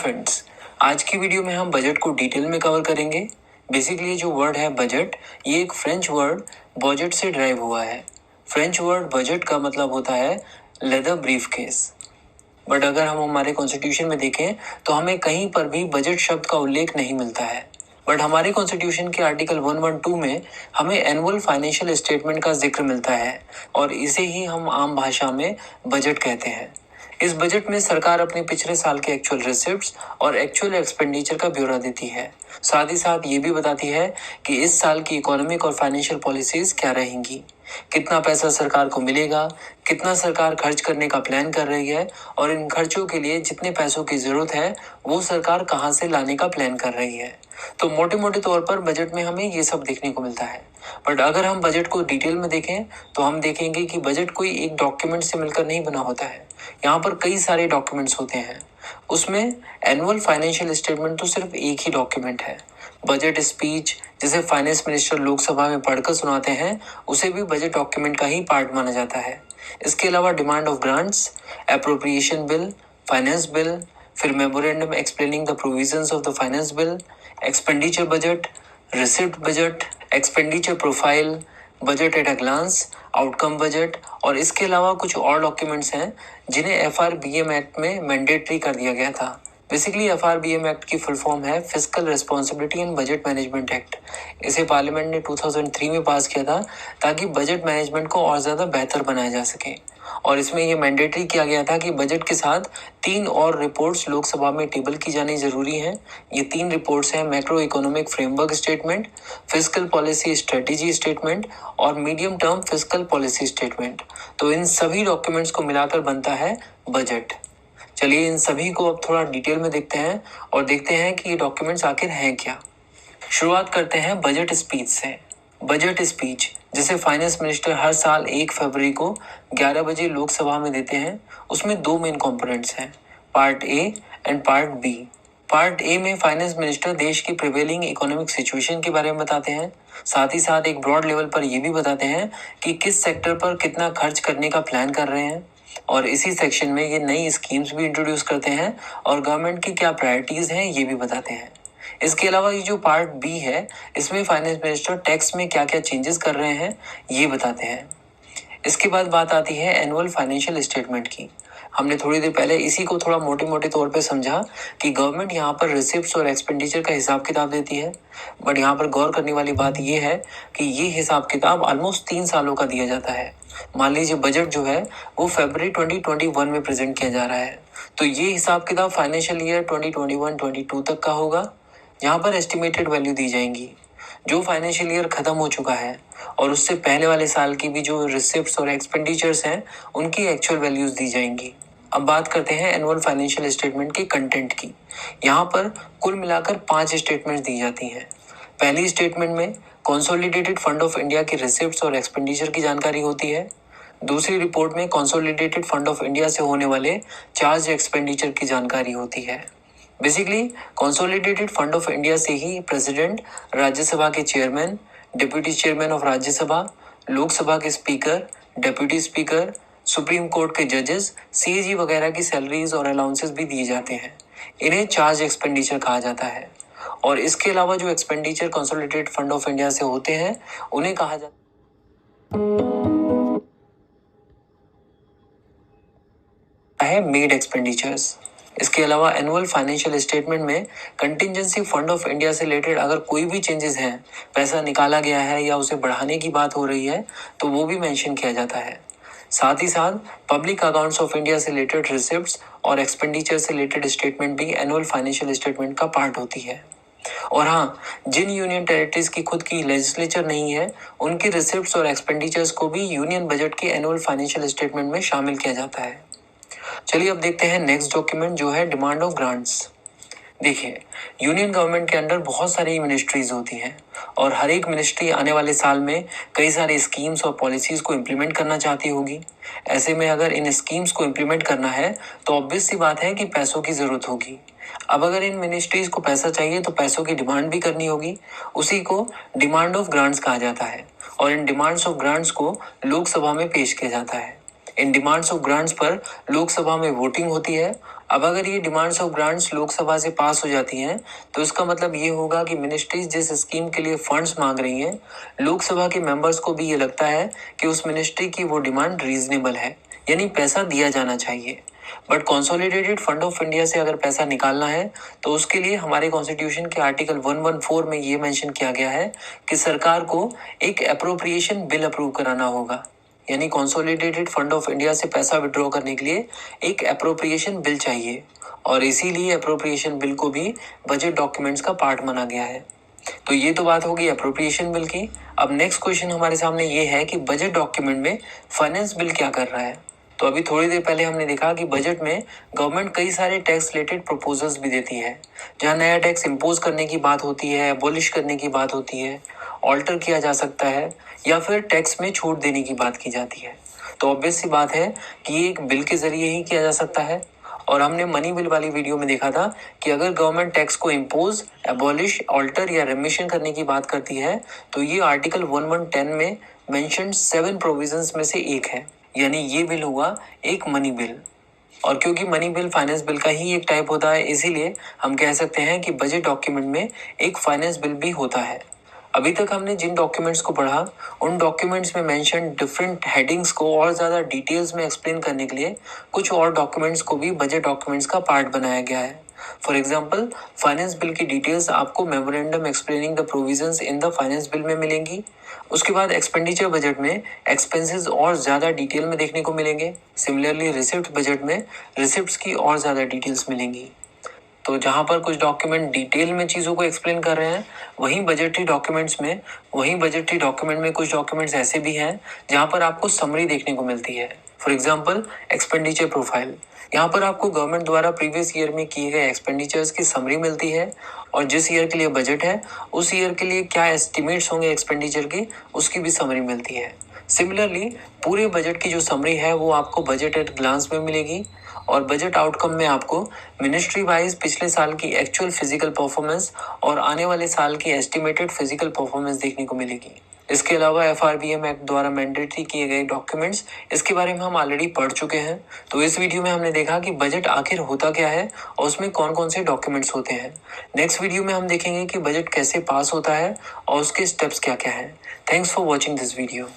Friends, आज की video में हम बजट को डिटेल में कवर करेंगे। बेसिकली जो वर्ड है बजट, ये एक फ्रेंच वर्ड बजट से ड्राइव हुआ है। फ्रेंच वर्ड बजट का मतलब होता है लेदर ब्रीफकेस। बट अगर हम हमारे कॉन्स्टिट्यूशन में देखें तो हमें कहीं पर भी बजट शब्द का उल्लेख नहीं मिलता है। बट हमारे कॉन्स्टिट्यूशन के आर्टिकल 112 में हमें एनुअल फाइनेंशियल स्टेटमेंट का जिक्र मिलता है और इसे ही हम आम भाषा में बजट कहते हैं। इस बजट में सरकार अपने पिछले साल के एक्चुअल रिसिप्ट्स और एक्चुअल एक्सपेंडिचर का ब्यौरा देती है। साथ ही साथ ये भी बताती है कि इस साल की इकोनॉमिक और फाइनेंशियल पॉलिसीज क्या रहेंगी, कितना पैसा सरकार को मिलेगा, कितना सरकार खर्च करने का प्लान कर रही है और इन खर्चों के लिए जितने पैसों की जरूरत है वो सरकार कहाँ से लाने का प्लान कर रही है। तो मोटे मोटे तौर पर बजट में हमें ये सब देखने को मिलता है। बट अगर हम बजट को डिटेल में देखें तो हम देखेंगे कि बजट कोई एक डॉक्यूमेंट से मिलकर नहीं बना होता है। यहाँ पर कई सारे डॉक्यूमेंट्स होते हैं। उसमें एनुअल फाइनेंशियल स्टेटमेंट तो सिर्फ एक ही डॉक्यूमेंट है। बजट स्पीच जिसे फाइनेंस मिनिस्टर लोकसभा में पढ़कर सुनाते हैं उसे भी बजट डॉक्यूमेंट का ही पार्ट माना जाता है। इसके अलावा demand of grants, appropriation bill, finance bill, फिर memorandum explaining the provisions of the finance bill, expenditure budget, receipt budget, expenditure profile, budget at a glance, outcome budget और इसके अलावा कुछ और डॉक्यूमेंट्स हैं जिन्हें एफआरबीएम एक्ट में मैंडेटरी कर दिया गया था। बेसिकली एफआरबीएम एक्ट की फुल फॉर्म है fiscal responsibility and budget management act. इसे पार्लियामेंट ने 2003 में पास किया था ताकि बजट मैनेजमेंट को और ज़्यादा बेहतर बनाया जा सके। और इसमें यह मैंडेटरी किया गया था कि बजट के साथ 3 और रिपोर्ट्स लोकसभा में टेबल की जानी जरूरी है। ये 3 रिपोर्ट्स हैं macro economic framework statement, fiscal policy strategy statement और medium term fiscal policy statement. तो इन सभी डॉक्यूमेंट्स को मिलाकर बनता है बजट। चलिए इन सभी को अब थोड़ा डिटेल में देखते हैं और देखते हैं कि ये डॉक्यूमेंट्स आखिर हैं क्या। शुरुआत करते हैं बजट स्पीच से। बजट स्पीच जिसे फाइनेंस मिनिस्टर हर साल 1 फरवरी को 11 बजे लोकसभा में देते हैं, उसमें 2 मेन कंपोनेंट्स हैं, part A and part B. Part A में फाइनेंस मिनिस्टर देश की प्रिवेलिंग इकोनॉमिक सिचुएशन के बारे में बताते हैं। साथ ही साथ एक ब्रॉड लेवल पर यह भी बताते हैं कि किस सेक्टर पर कितना खर्च करने का प्लान कर रहे हैं और इसी सेक्शन में ये नई स्कीम्स भी इंट्रोड्यूस करते हैं और गवर्नमेंट की क्या प्रायोरिटीज हैं ये भी बताते हैं। इसके अलावा ये जो पार्ट बी है इसमें फाइनेंस मिनिस्टर टैक्स में क्या क्या चेंजेस कर रहे हैं ये बताते हैं। इसके बाद बात आती है एनुअल फाइनेंशियल स्टेटमेंट की। हमने थोड़ी देर पहले इसी को थोड़ा मोटे मोटे तौर पे समझा कि गवर्नमेंट यहाँ पर रिसिप्ट्स और एक्सपेंडिचर का हिसाब किताब देती है। बट यहाँ पर गौर करने वाली बात ये है कि ये हिसाब किताब ऑलमोस्ट 3 सालों का दिया जाता है। मान लीजिए बजट जो है वो फरवरी 2021 में प्रेजेंट किया जा रहा है, तो ये हिसाब किताब फाइनेंशियल ईयर 2021-22 तक का होगा। यहाँ पर एस्टिमेटेड वैल्यू दी जाएंगी जो फाइनेंशियल ईयर खत्म हो चुका है और उससे पहले वाले साल की भी जो रिसिप्ट्स और एक्सपेंडिचर्स हैं उनकी एक्चुअल वैल्यूज दी जाएंगी। अब बात करते हैं एनुअल फाइनेंशियल स्टेटमेंट के कंटेंट की। यहाँ पर कुल मिलाकर 5 स्टेटमेंट्स दी जाती हैं। पहली स्टेटमेंट में कंसोलिडेटेड फंड ऑफ इंडिया की रिसिप्ट्स और एक्सपेंडिचर की जानकारी होती है। दूसरी रिपोर्ट में कंसोलिडेटेड फंड ऑफ इंडिया से होने वाले चार्ज एक्सपेंडिचर की जानकारी होती है। Basically consolidated fund of India से ही प्रेसिडेंट, राज्यसभा के chairman, deputy chairman of Rajya Sabha, Lok Sabha के speaker, deputy speaker, supreme court के जजेस, सीएजी वगैरह की सैलरीज और अलाउंसेस भी दिए जाते हैं। इन्हें चार्ज एक्सपेंडिचर कहा जाता है। और इसके अलावा जो expenditure consolidated fund of India से होते हैं उन्हें कहा जाता है मेड एक्सपेंडिचर्स। इसके अलावा एनुअल फाइनेंशियल स्टेटमेंट में कंटिजेंसी फंड ऑफ इंडिया से रिलेटेड अगर कोई भी चेंजेस हैं, पैसा निकाला गया है या उसे बढ़ाने की बात हो रही है तो वो भी मेंशन किया जाता है। साथ ही साथ पब्लिक अकाउंट्स ऑफ इंडिया से रिलेटेड रिसिप्ट्स और एक्सपेंडिचर से रिलेटेड स्टेटमेंट भी एनुअल फाइनेंशियल स्टेटमेंट का पार्ट होती है। और हाँ, जिन यूनियन टेरिटरीज की खुद की लेजिस्लेचर नहीं है उनकी रिसिप्ट्स और एक्सपेंडिचर्स को भी यूनियन बजट के एनुअल फाइनेंशियल स्टेटमेंट में शामिल किया जाता है। चलिए अब देखते हैं नेक्स्ट डॉक्यूमेंट जो है डिमांड ऑफ ग्रांट्स। देखिए, यूनियन गवर्नमेंट के अंडर बहुत सारी मिनिस्ट्रीज होती हैं और हर एक मिनिस्ट्री आने वाले साल में कई सारी स्कीम्स और पॉलिसीज को इम्प्लीमेंट करना चाहती होगी। ऐसे में अगर इन स्कीम्स को इम्प्लीमेंट करना है तो ऑब्वियस सी बात है कि पैसों की जरूरत होगी। अब अगर इन मिनिस्ट्रीज को पैसा चाहिए तो पैसों की डिमांड भी करनी होगी। उसी को डिमांड ऑफ ग्रांट्स कहा जाता है और इन डिमांड्स ऑफ ग्रांट्स को लोकसभा में पेश किया जाता है। इन डिमांड्स ऑफ ग्रांट्स पर लोकसभा में वोटिंग होती है अब अगर ये डिमांड्स ऑफ ग्रांट्स लोकसभा से पास हो जाती हैं तो इसका मतलब ये होगा कि मिनिस्ट्रीज जिस स्कीम के लिए फंड्स मांग रही हैं, लोकसभा के मेंबर्स को भी ये लगता है कि उस मिनिस्ट्री की वो डिमांड रीजनेबल है, यानी पैसा दिया जाना चाहिए। But consolidated fund of India से अगर पैसा निकालना है तो उसके लिए हमारे कॉन्स्टिट्यूशन के आर्टिकल 114 में ये मेंशन किया गया है कि सरकार को एक अप्रोप्रिएशन बिल अप्रूव कराना होगा, यानी कंसोलिडेटेड फंड ऑफ इंडिया से पैसा विड्रॉ करने के लिए एक अप्रोप्रिएशन बिल चाहिए, और इसीलिए अप्रोप्रिएशन बिल को भी बजट डॉक्यूमेंट्स का पार्ट माना गया है। तो ये तो बात होगी अप्रोप्रिएशन बिल की। अब नेक्स्ट क्वेश्चन हमारे सामने ये है कि बजट डॉक्यूमेंट में फाइनेंस बिल क्या कर रहा है। तो अभी थोड़ी देर पहले हमने देखा कि बजट में गवर्नमेंट कई सारे टैक्स रिलेटेड प्रपोजल्स भी देती है, जहां नया टैक्स इम्पोज करने की बात होती है, एबॉलिश करने की बात होती है, ऑल्टर किया जा सकता है, या फिर टैक्स में छूट देने की बात की जाती है। तो ऑब्वियस सी बात है कि ये एक बिल के जरिए ही किया जा सकता है। और हमने मनी बिल वाली वीडियो में देखा था कि अगर गवर्नमेंट टैक्स को इम्पोज, एबॉलिश, ऑल्टर या रेमिशन करने की बात करती है तो ये आर्टिकल 1110 में मेंशन्ड 7 प्रोविजंस में से एक है, यानी ये बिल हुआ एक मनी बिल। और क्योंकि मनी बिल फाइनेंस बिल का ही एक टाइप होता है, इसीलिए हम कह सकते हैं कि बजट डॉक्यूमेंट में एक फाइनेंस बिल भी होता है। अभी तक हमने जिन डॉक्यूमेंट्स को पढ़ा उन डॉक्यूमेंट्स में मेंशन डिफरेंट हेडिंग्स को और ज़्यादा डिटेल्स में एक्सप्लेन करने के लिए कुछ और डॉक्यूमेंट्स को भी बजट डॉक्यूमेंट्स का पार्ट बनाया गया है। फॉर एग्जाम्पल, फाइनेंस बिल की डिटेल्स आपको memorandum explaining the provisions in the finance bill में मिलेंगी। उसके बाद एक्सपेंडिचर बजट में एक्सपेंसेस और ज़्यादा डिटेल में देखने को मिलेंगे। सिमिलरली रिसिप्ट बजट में रिसिप्ट्स की और ज़्यादा डिटेल्स मिलेंगी। तो जहाँ पर कुछ डॉक्यूमेंट डिटेल में चीज़ों को एक्सप्लेन कर रहे हैं, वहीं बजटरी डॉक्यूमेंट में कुछ डॉक्यूमेंट्स ऐसे भी हैं जहाँ पर आपको समरी देखने को मिलती है। For example, expenditure profile. यहाँ पर आपको गवर्नमेंट द्वारा प्रीवियस ईयर में किए गए एक्सपेंडिचर्स की समरी मिलती है, और जिस ईयर के लिए बजट है उस ईयर के लिए क्या एस्टिमेट्स होंगे एक्सपेंडिचर की, उसकी भी समरी मिलती है। सिमिलरली, पूरे बजट की जो समरी है वो आपको बजट एट ग्लांस में मिलेगी, और बजट आउटकम में आपको मिनिस्ट्री वाइज पिछले साल की एक्चुअल फिजिकल परफॉर्मेंस और आने वाले साल की एस्टिमेटेड फिजिकल परफॉर्मेंस देखने को मिलेगी। इसके अलावा FRBM एक्ट द्वारा मैंडेटरी किए गए डॉक्यूमेंट्स, इसके बारे में हम ऑलरेडी पढ़ चुके हैं। तो इस वीडियो में हमने देखा कि बजट आखिर होता क्या है और उसमें कौन कौन से डॉक्यूमेंट्स होते हैं। नेक्स्ट वीडियो में हम देखेंगे कि बजट कैसे पास होता है और उसके स्टेप्स क्या क्या हैं। Thanks for watching this video.